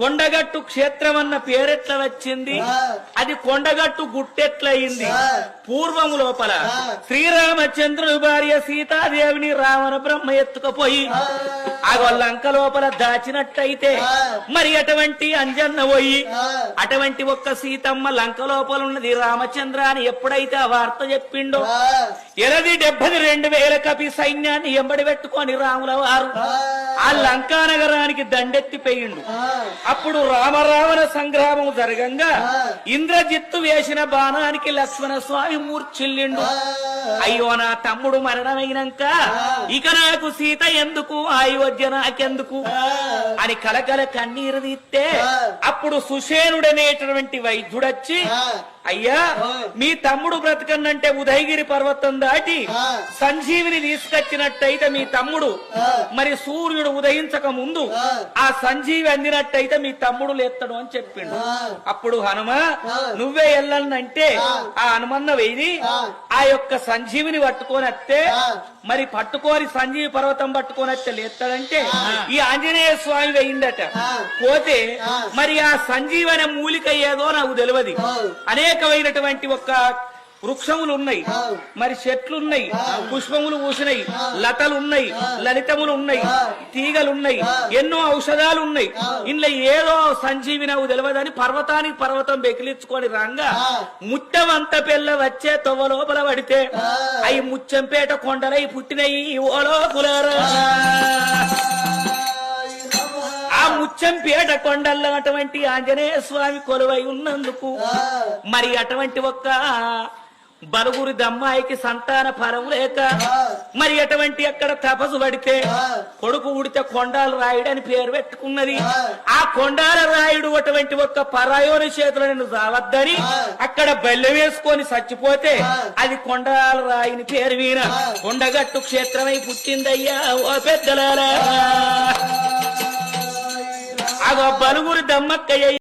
కొండగట్టు క్షేత్రం అన్న పేరెట్ల వచ్చింది, అది కొండగట్టు గుట్టెట్లయింది. పూర్వము లోపల శ్రీరామచంద్రుడు భార్య సీతాదేవిని రావణ బ్రహ్మ ఎత్తుకపోయి ఆ లంక లోపల దాచినట్టయితే మరి అటువంటి అంజన్న పోయి అటువంటి ఒక్క సీతమ్మ లంక లోపల ఉన్నది రామచంద్ర అని ఎప్పుడైతే ఆ వార్త చెప్పిండో ఎలది 72,000 కపి సైన్యాన్ని ఎంబడి పెట్టుకొని రాముల వారు ఆ లంకా నగరానికి దండెత్తిపోయిండు. అప్పుడు రామరావణ సంగ్రామం జరగంగా ఇంద్రజిత్తు వేసిన బాణానికి లక్ష్మణ స్వామి మూర్ఛిల్లిండు. అయ్యో నా తమ్ముడు మరణమైనాక ఇక నాకు సీత ఎందుకు, అయోధ్య నాకెందుకు అని కలకల కన్నీరు తీస్తే అప్పుడు సుషేనుడనేటటువంటి వైద్యుడొచ్చి, అయ్యా మీ తమ్ముడు బ్రతకన్నంటే ఉదయగిరి పర్వతం దాటి సంజీవిని తీసుకొచ్చినట్టయితే మీ తమ్ముడు మరి సూర్యుడు ఉదయించక ముందు ఆ సంజీవి అందినట్టయితే మీ తమ్ముడు లేస్తాడు అని చెప్పిండు. అప్పుడు హనుమ నువ్వే వెళ్ళాలంటే ఆ హనుమన్న వెయ్యి ఆ యొక్క సంజీవిని పట్టుకొని వస్తే మరి పట్టుకొని సంజీవి పర్వతం పట్టుకొని వస్తే లేస్తాడంటే ఈ ఆంజనేయ స్వామి వెయ్యిందట. పోతే మరి ఆ సంజీవి అనే మూలిక ఏదో నాకు తెలియదు. అనేకమైనటువంటి ఒక వృక్షములు ఉన్నాయి, మరి చెట్లున్నాయి, పుష్పములు పూసినాయి, లతలున్నాయి, లలితములు ఉన్నాయి, తీగలున్నాయి, ఎన్నో ఔషధాలు ఉన్నాయి. ఇంట్లో ఏదో సంజీవి నాకు తెలియదని పర్వతానికి పర్వతం బెకిలించుకొని రాగా ముట్టవంత పిల్ల వచ్చే తొవ్వ లోపల పడితే అవి ముచ్చంపేట కొండలై పుట్టినయి. ఓలో కులారా ఆ ముచ్చంపేట కొండల్లో అటువంటి ఆంజనేయ స్వామి కొలువై ఉన్నందుకు మరి అటువంటి ఒక్క బలుగురి దమ్మాయికి సంతాన ఫలం లేక మరి అటువంటి అక్కడ తపస్సు పడితే కొడుకు ఉడితే కొండాల రాయుడు అని పేరు పెట్టుకున్నది. ఆ కొండాల రాయుడు అటువంటి ఒక్క పరాయోని చేతులు నిన్ను రావద్దని అక్కడ బెల్లె వేసుకొని చచ్చిపోతే అది కొండాల రాయిని పేరు వీణ కొండగట్టు క్షేత్రమై పుట్టిందయ్యా ఓ పెద్దలారా. అగో బలుగురి దమ్మక్కయ్య